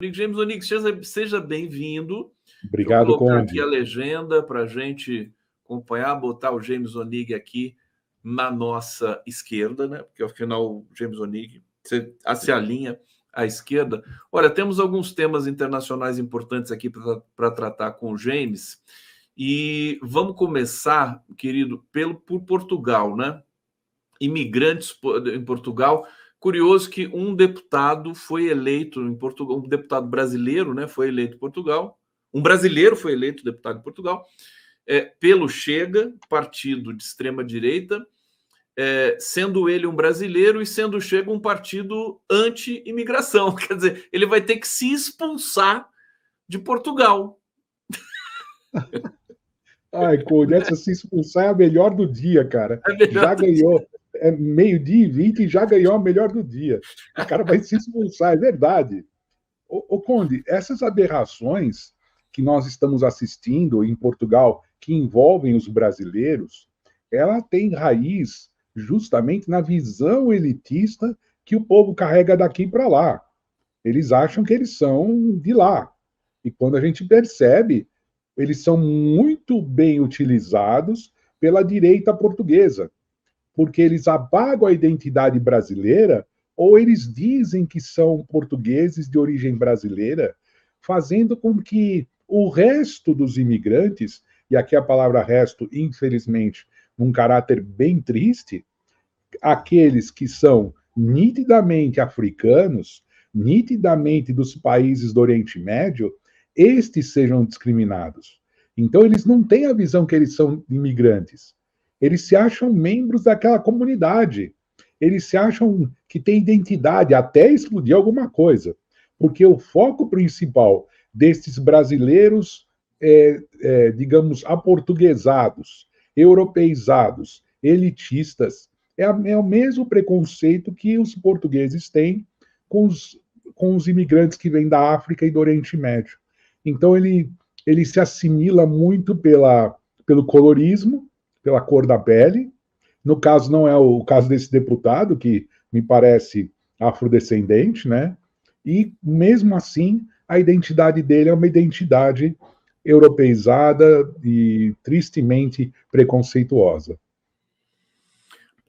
James Onig, seja bem-vindo. Deixa eu Obrigado, colocar Conde. aqui a legenda para a gente acompanhar, botar o James Onig aqui na nossa esquerda, né? Porque afinal o James Onig se alinha à esquerda. Olha, temos alguns temas internacionais importantes aqui para tratar com o James. E vamos começar, querido, por Portugal, né? Imigrantes em Portugal. Curioso que um deputado foi eleito em Portugal, um deputado brasileiro, né, foi eleito em Portugal, um brasileiro foi eleito deputado em Portugal, pelo Chega, partido de extrema-direita, sendo ele um brasileiro e sendo o Chega um partido anti-imigração. Quer dizer, ele vai ter que se expulsar de Portugal. Ai, Conde, essa se expulsar é a melhor do dia, cara. Já Do ganhou. É 12h20 e já ganhou a melhor do dia. O cara vai se expulsar, é verdade. Ô, Conde, essas aberrações que nós estamos assistindo em Portugal, que envolvem os brasileiros, ela tem raiz justamente na visão elitista que o povo carrega daqui para lá. Eles acham que eles são de lá. E quando a gente percebe, eles são muito bem utilizados pela direita portuguesa, porque eles apagam a identidade brasileira ou eles dizem que são portugueses de origem brasileira, fazendo com que o resto dos imigrantes, e aqui a palavra resto, infelizmente, num caráter bem triste, aqueles que são nitidamente africanos, nitidamente dos países do Oriente Médio, estes sejam discriminados. Então, eles não têm a visão que eles são imigrantes. Eles se acham membros daquela comunidade. Eles se acham que têm identidade, até explodir alguma coisa. Porque o foco principal desses brasileiros, digamos, aportuguesados, europeizados, elitistas, é o mesmo preconceito que os portugueses têm com os imigrantes que vêm da África e do Oriente Médio. Então, ele se assimila muito pelo colorismo, pela cor da pele. No caso, não é o caso desse deputado, que me parece afrodescendente, né? E, mesmo assim, a identidade dele é uma identidade europeizada e tristemente preconceituosa.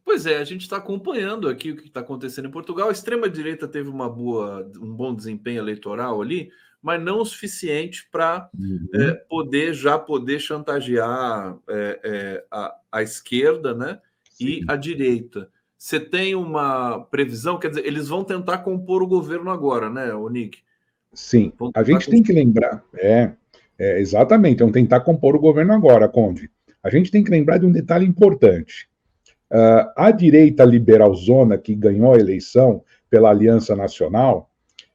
Pois é, a gente está acompanhando aqui o que está acontecendo em Portugal. A extrema-direita teve um bom desempenho eleitoral ali, mas não o suficiente para poder chantagear a esquerda, né, e a direita. Você tem uma previsão? Quer dizer, eles vão tentar compor o governo agora, né, Onig? Sim, a gente tem que lembrar, exatamente, vão tentar compor o governo agora, Conde. A gente tem que lembrar de um detalhe importante. A direita liberalzona que ganhou a eleição pela Aliança Nacional,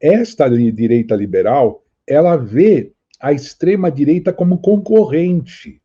esta direita liberal, ela vê a extrema-direita como concorrente.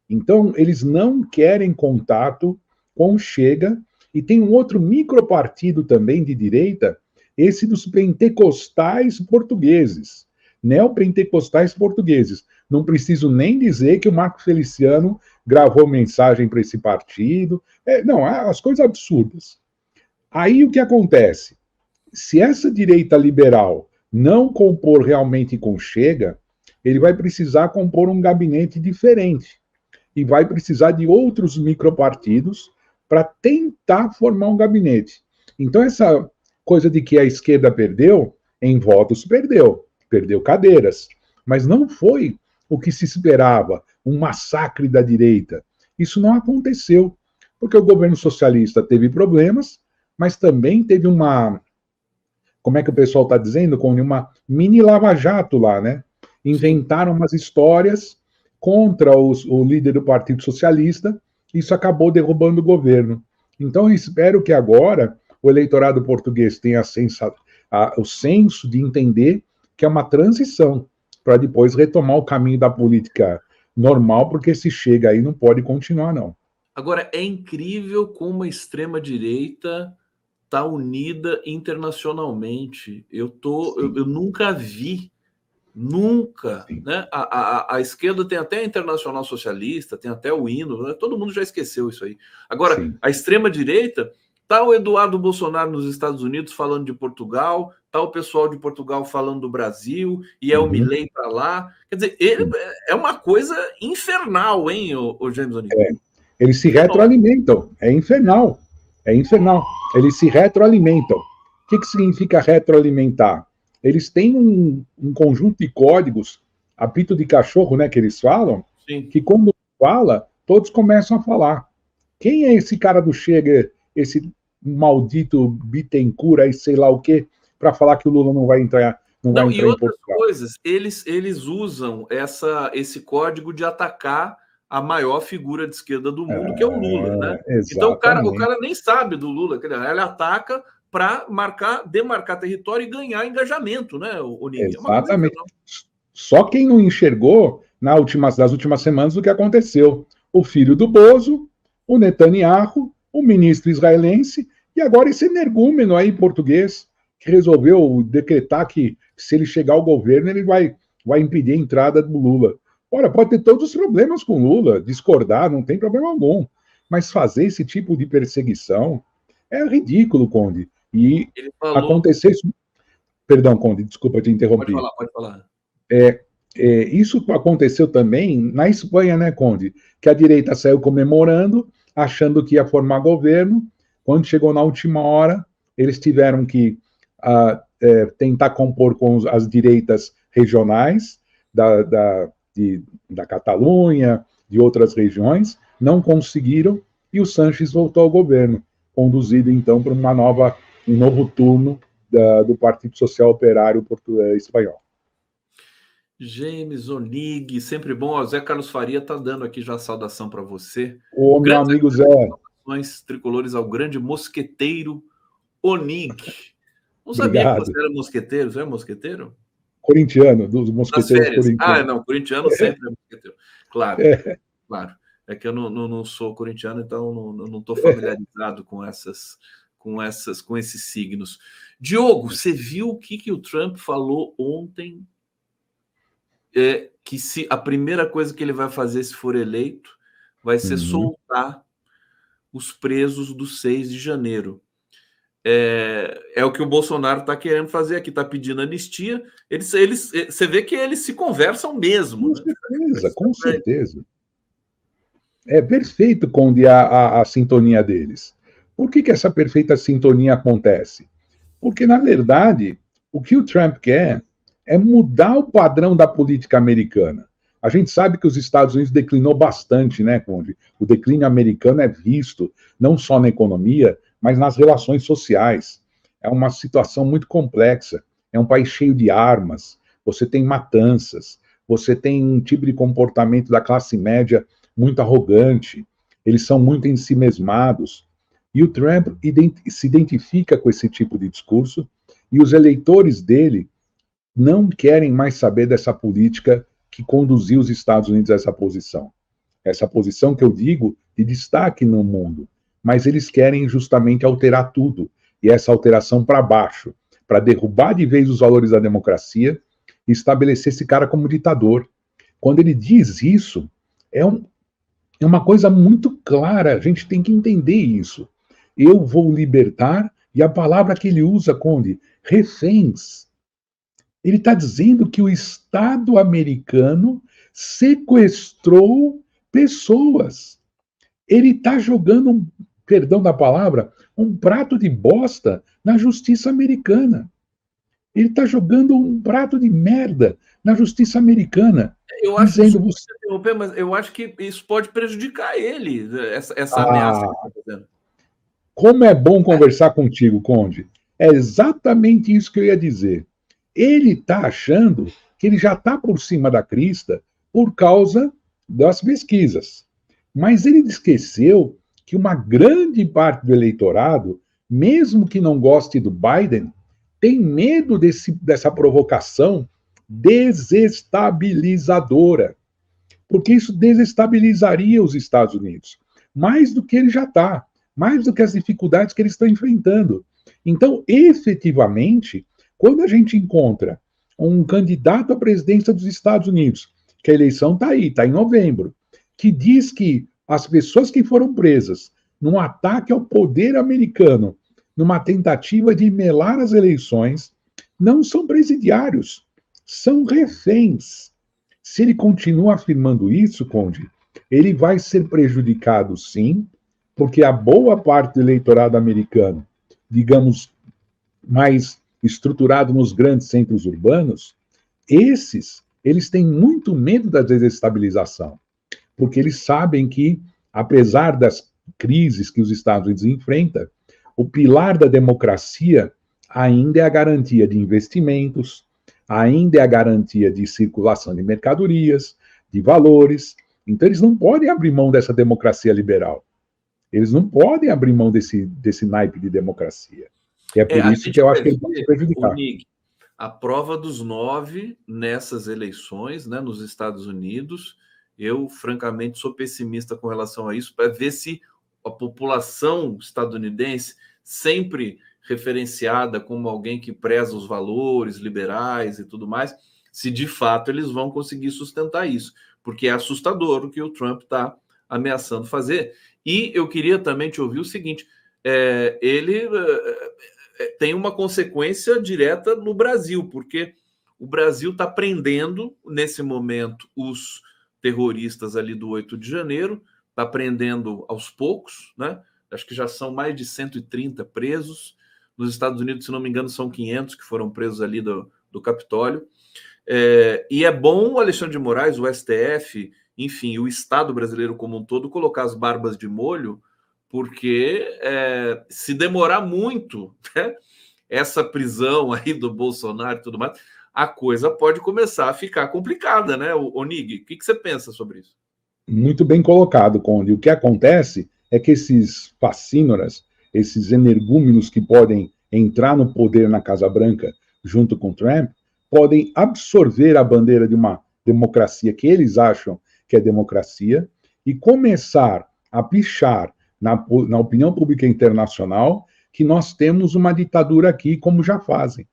Então, eles não querem contato com o Chega, e tem um outro micropartido também de direita, esse dos pentecostais portugueses, neopentecostais portugueses. Não preciso nem dizer que o Marco Feliciano gravou mensagem para esse partido. Não, as coisas absurdas. Aí o que acontece? Se essa direita liberal não compor realmente com Chega, ele vai precisar compor um gabinete diferente. E vai precisar de outros micropartidos para tentar formar um gabinete. Então, essa coisa de que a esquerda perdeu, em votos perdeu cadeiras. Mas não foi o que se esperava, um massacre da direita. Isso não aconteceu, porque o governo socialista teve problemas, mas também teve uma, como é que o pessoal está dizendo, com uma mini lava-jato lá, né? Inventaram umas histórias contra o líder do Partido Socialista, isso acabou derrubando o governo. Então, eu espero que agora o eleitorado português tenha o senso de entender que é uma transição, para depois retomar o caminho da política normal, porque se chega aí não pode continuar, não. Agora, é incrível como a extrema-direita está unida internacionalmente. Eu nunca vi, né? A esquerda tem até a Internacional Socialista, tem até o hino, né? Todo mundo já esqueceu isso aí. Agora, a extrema-direita tá o Eduardo Bolsonaro nos Estados Unidos falando de Portugal, tá o pessoal de Portugal falando do Brasil, e é o Milei para lá. Quer dizer, é uma coisa infernal, hein, o James O'Neill? Eles se retroalimentam. É infernal. É infernal. Eles se retroalimentam. O que significa retroalimentar? Eles têm um conjunto de códigos, apito de cachorro, né, que eles falam, Sim. que quando fala, todos começam a falar. Quem é esse cara do Chega, esse maldito Bittencourt, aí sei lá o quê, para falar que o Lula não vai entrar, não, vai entrar em Portugal? E outras coisas, eles usam esse código de atacar a maior figura de esquerda do mundo, que é o Lula, né? Exatamente. Então o cara nem sabe do Lula, ele ataca para demarcar território e ganhar engajamento, né, o Nigel? Exatamente. Só quem não enxergou nas últimas semanas o que aconteceu. O filho do Bozo, o Netanyahu, o ministro israelense, e agora esse energúmeno aí português, que resolveu decretar que se ele chegar ao governo, ele vai impedir a entrada do Lula. Ora, pode ter todos os problemas com Lula, discordar, não tem problema algum. Mas fazer esse tipo de perseguição é ridículo, Conde. E aconteceu isso... Perdão, Conde, desculpa te interromper. Pode falar. Isso aconteceu também na Espanha, né, Conde? Que a direita saiu comemorando, achando que ia formar governo. Quando chegou na última hora, eles tiveram que tentar compor com as direitas regionais da Catalunha, de outras regiões, não conseguiram, e o Sanches voltou ao governo, conduzido então para um novo turno do Partido Social Operário Espanhol. James O'Neill, sempre bom. O Zé Carlos Faria está dando aqui já a saudação para você. Ô, meu amigo Zé. Saudações tricolores ao grande mosqueteiro O'Neill. Não sabia que você era mosqueteiro. Você é mosqueteiro? Corintiano, dos mosqueteiros corintianos. Não, corintiano sempre é mosqueteiro. Claro, claro. É que eu não sou corintiano, então não estou familiarizado com esses signos. Diogo, você viu o que o Trump falou ontem? Que a primeira coisa que ele vai fazer se for eleito vai ser soltar os presos do 6 de janeiro. É o que o Bolsonaro está querendo fazer aqui, está pedindo anistia. Você vê que eles se conversam mesmo. Com certeza. É perfeito, Conde, a sintonia deles. Por que essa perfeita sintonia acontece? Porque, na verdade, o que o Trump quer é mudar o padrão da política americana. A gente sabe que os Estados Unidos declinou bastante, né, Conde? O declínio americano é visto não só na economia, mas nas relações sociais. É uma situação muito complexa. É um país cheio de armas, você tem matanças, você tem um tipo de comportamento da classe média muito arrogante, eles são muito ensimesmados. E o Trump se identifica com esse tipo de discurso, e os eleitores dele não querem mais saber dessa política que conduziu os Estados Unidos a essa posição. Essa posição que eu digo de destaque no mundo. Mas eles querem justamente alterar tudo, e essa alteração para baixo, para derrubar de vez os valores da democracia e estabelecer esse cara como ditador. Quando ele diz isso, é uma coisa muito clara, a gente tem que entender isso. Eu vou libertar, e a palavra que ele usa, Conde, reféns. Ele está dizendo que o Estado americano sequestrou pessoas. Ele está jogando, perdão da palavra, um prato de bosta na justiça americana. Ele está jogando um prato de merda na justiça americana. Eu acho, mas eu acho que isso pode prejudicar ele, essa ameaça que ele está fazendo. Como é bom conversar contigo, Conde. É exatamente isso que eu ia dizer. Ele está achando que ele já está por cima da crista por causa das pesquisas. Mas ele esqueceu que uma grande parte do eleitorado, mesmo que não goste do Biden, tem medo dessa provocação desestabilizadora. Porque isso desestabilizaria os Estados Unidos. Mais do que ele já está. Mais do que as dificuldades que eles estão enfrentando. Então, efetivamente, quando a gente encontra um candidato à presidência dos Estados Unidos, que a eleição está aí, está em novembro, que diz que as pessoas que foram presas num ataque ao poder americano, numa tentativa de melar as eleições, não são presidiários, são reféns. Se ele continua afirmando isso, Conde, ele vai ser prejudicado, sim, porque a boa parte do eleitorado americano, digamos, mais estruturado nos grandes centros urbanos, eles têm muito medo da desestabilização, porque eles sabem que, apesar das crises que os Estados Unidos enfrentam, o pilar da democracia ainda é a garantia de investimentos, ainda é a garantia de circulação de mercadorias, de valores. Então, eles não podem abrir mão dessa democracia liberal. Eles não podem abrir mão desse naipe de democracia. E é por isso que eu acho que ele pode se prejudicar. A prova dos 9 nessas eleições, né, nos Estados Unidos, eu, francamente, sou pessimista com relação a isso, para ver se a população estadunidense, sempre referenciada como alguém que preza os valores liberais e tudo mais, se de fato eles vão conseguir sustentar isso, porque é assustador o que o Trump está ameaçando fazer. E eu queria também te ouvir o seguinte, ele tem uma consequência direta no Brasil, porque o Brasil está prendendo, nesse momento, os terroristas ali do 8 de janeiro, está prendendo aos poucos, né? Acho que já são mais de 130 presos. Nos Estados Unidos, se não me engano, são 500 que foram presos ali do Capitólio. E é bom o Alexandre de Moraes, o STF, enfim, o Estado brasileiro como um todo, colocar as barbas de molho, porque se demorar muito, né, essa prisão aí do Bolsonaro e tudo mais, a coisa pode começar a ficar complicada, né, Onig? O que você pensa sobre isso? Muito bem colocado, Conde. O que acontece é que esses fascínoras, esses energúmenos que podem entrar no poder na Casa Branca junto com Trump, podem absorver a bandeira de uma democracia que eles acham que é democracia e começar a pichar na opinião pública internacional que nós temos uma ditadura aqui, como já fazem.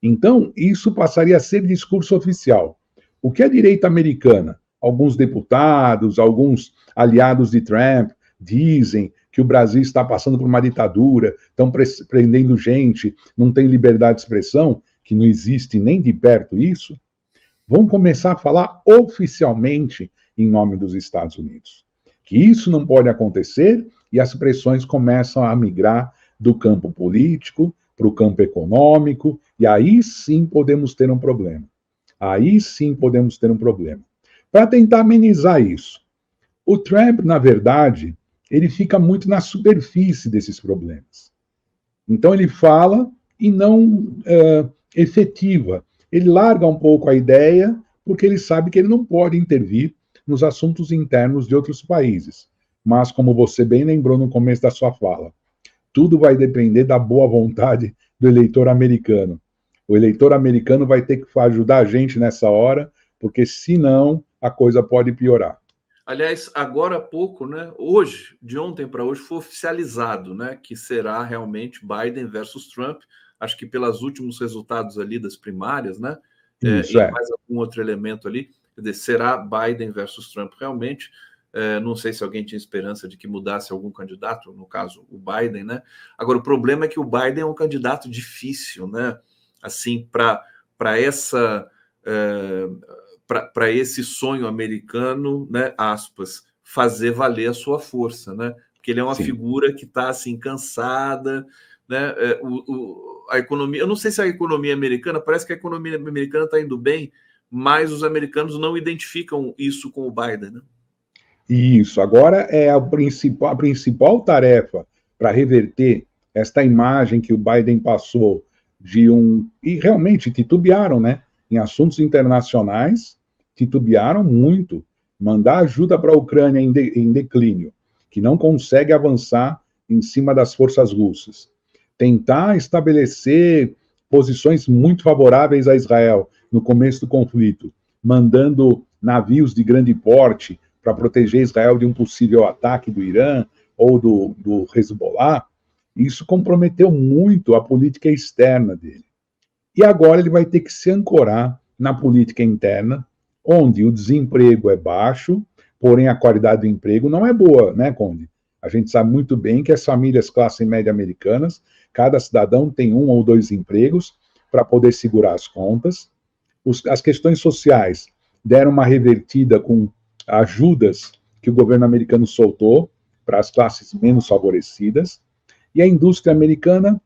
Então, isso passaria a ser discurso oficial. O que a direita americana, alguns deputados, alguns aliados de Trump, dizem que o Brasil está passando por uma ditadura, estão prendendo gente, não tem liberdade de expressão, que não existe nem de perto isso, vão começar a falar oficialmente em nome dos Estados Unidos. Que isso não pode acontecer e as pressões começam a migrar do campo político para o campo econômico, e aí sim podemos ter um problema. Aí sim podemos ter um problema. Para tentar amenizar isso, o Trump, na verdade, ele fica muito na superfície desses problemas. Então ele fala e não efetiva. Ele larga um pouco a ideia, porque ele sabe que ele não pode intervir nos assuntos internos de outros países. Mas, como você bem lembrou no começo da sua fala, tudo vai depender da boa vontade do eleitor americano. O eleitor americano vai ter que ajudar a gente nessa hora, porque senão a coisa pode piorar. Aliás, agora há pouco, né, hoje, de ontem para hoje, foi oficializado, né, que será realmente Biden versus Trump. Acho que pelos últimos resultados ali das primárias, né, Isso, e mais algum outro elemento ali, quer dizer, será Biden versus Trump realmente. Não sei se alguém tinha esperança de que mudasse algum candidato, no caso, o Biden, né? Agora, o problema é que o Biden é um candidato difícil, né? Assim, para esse sonho americano, né? Aspas, fazer valer a sua força, né? Porque ele é uma figura que está assim cansada, né? A economia, eu não sei se a economia americana, parece que a economia americana está indo bem, mas os americanos não identificam isso com o Biden, né? Isso, agora é a principal tarefa para reverter esta imagem que o Biden passou de e realmente titubearam, né? Em assuntos internacionais, titubearam muito. Mandar ajuda para a Ucrânia em declínio, que não consegue avançar em cima das forças russas. Tentar estabelecer posições muito favoráveis a Israel no começo do conflito, mandando navios de grande porte para proteger Israel de um possível ataque do Irã ou do Hezbollah, isso comprometeu muito a política externa dele. E agora ele vai ter que se ancorar na política interna, onde o desemprego é baixo, porém a qualidade do emprego não é boa, né, Conde? A gente sabe muito bem que as famílias classe média americanas, cada cidadão tem 1 ou 2 empregos para poder segurar as contas. As questões sociais deram uma revertida com ajudas que o governo americano soltou para as classes menos favorecidas, e a indústria americana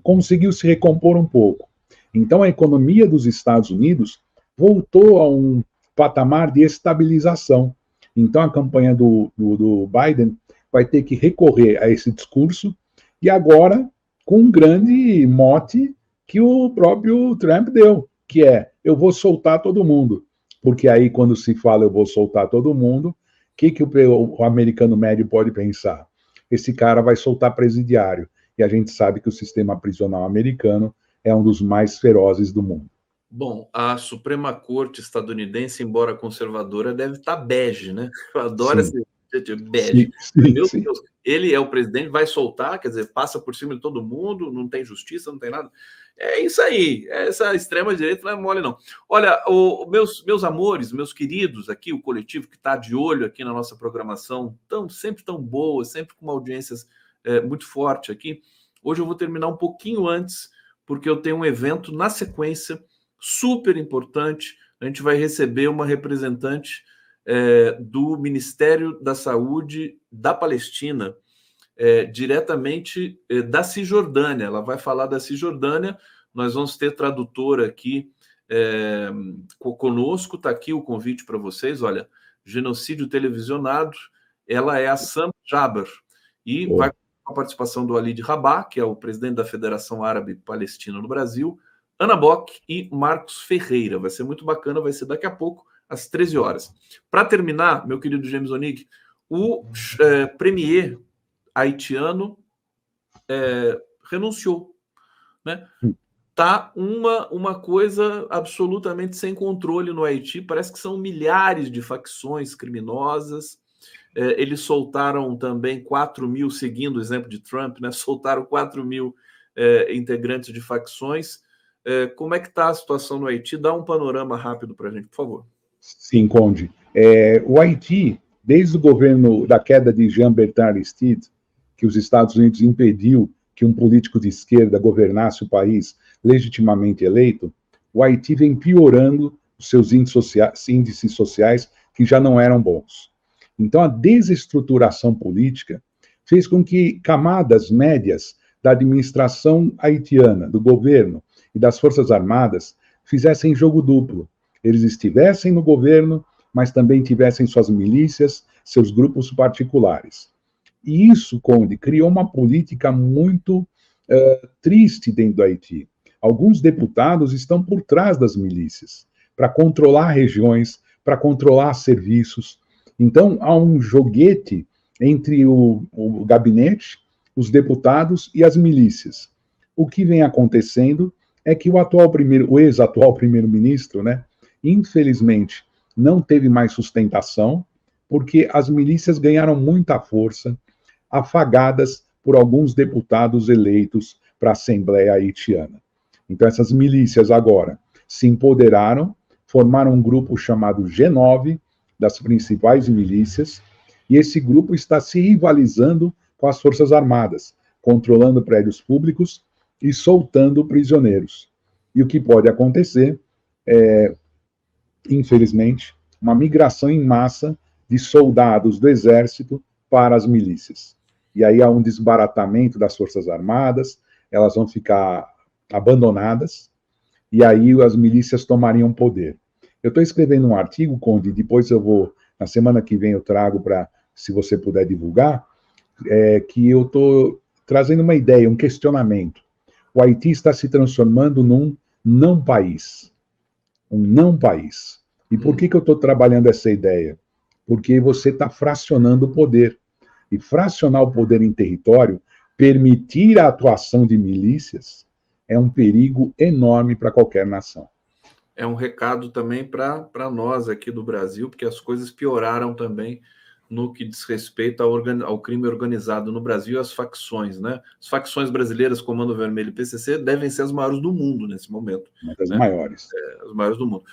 conseguiu se recompor um pouco. Então, a economia dos Estados Unidos voltou a um patamar de estabilização. Então, a campanha do Biden vai ter que recorrer a esse discurso, e agora com um grande mote que o próprio Trump deu, que é: eu vou soltar todo mundo. Porque aí, quando se fala eu vou soltar todo mundo, o que o americano médio pode pensar? Esse cara vai soltar presidiário. E a gente sabe que o sistema prisional americano é um dos mais ferozes do mundo. Bom, a Suprema Corte estadunidense, embora conservadora, deve estar bege, né? Eu adoro esse bege. Meu Deus, ele é o presidente, vai soltar, quer dizer, passa por cima de todo mundo, não tem justiça, não tem nada. É isso aí, essa extrema-direita não é mole, não. Olha, meus amores, meus queridos aqui, o coletivo que está de olho aqui na nossa programação, sempre tão boa, sempre com uma audiência muito forte aqui. Hoje eu vou terminar um pouquinho antes, porque eu tenho um evento na sequência super importante. A gente vai receber uma representante do Ministério da Saúde da Palestina, diretamente da Cisjordânia. Ela vai falar da Cisjordânia. Nós vamos ter tradutora aqui conosco. Está aqui o convite para vocês. Olha, genocídio televisionado. Ela é a Sam Jaber e vai com a participação do Walid Rabah, que é o presidente da Federação Árabe Palestina no Brasil, Ana Bock e Marcos Ferreira. Vai ser muito bacana, vai ser daqui a pouco, às 13 horas. Para terminar, meu querido James Onig, o premier haitiano renunciou. Né? Tá uma coisa absolutamente sem controle no Haiti. Parece que são milhares de facções criminosas. Eles soltaram também 4 mil, seguindo o exemplo de Trump, né? Soltaram 4 mil integrantes de facções. Como é que está a situação no Haiti? Dá um panorama rápido para a gente, por favor. Sim, Conde. O Haiti, desde o governo da queda de Jean-Bertrand Aristide, que os Estados Unidos impediu que um político de esquerda governasse o país legitimamente eleito, o Haiti vem piorando os seus índices sociais, que já não eram bons. Então, a desestruturação política fez com que camadas médias da administração haitiana, do governo e das Forças Armadas fizessem jogo duplo. Eles estivessem no governo, mas também tivessem suas milícias, seus grupos particulares. E isso, Conde, criou uma política muito triste dentro do Haiti. Alguns deputados estão por trás das milícias, para controlar regiões, para controlar serviços. Então, há um joguete entre o gabinete, os deputados e as milícias. O que vem acontecendo é que o ex-atual primeiro-ministro, né, infelizmente, não teve mais sustentação, porque as milícias ganharam muita força, afagadas por alguns deputados eleitos para a Assembleia haitiana. Então, essas milícias agora se empoderaram, formaram um grupo chamado G9, das principais milícias, e esse grupo está se rivalizando com as Forças Armadas, controlando prédios públicos e soltando prisioneiros. E o que pode acontecer é, infelizmente, uma migração em massa de soldados do exército para as milícias. E aí há um desbaratamento das Forças Armadas, elas vão ficar abandonadas, e aí as milícias tomariam poder. Eu estou escrevendo um artigo, Conde, depois eu vou, na semana que vem eu trago para, se você puder divulgar, que eu estou trazendo uma ideia, um questionamento. O Haiti está se transformando num não país. Um não país. E por que eu estou trabalhando essa ideia? Porque você está fracionando o poder. E fracionar o poder em território, permitir a atuação de milícias, é um perigo enorme para qualquer nação. É um recado também para nós aqui do Brasil, porque as coisas pioraram também no que diz respeito ao crime organizado no Brasil e às facções, né? As facções brasileiras, Comando Vermelho e PCC, devem ser as maiores do mundo nesse momento. Uma das né? maiores. As maiores do mundo.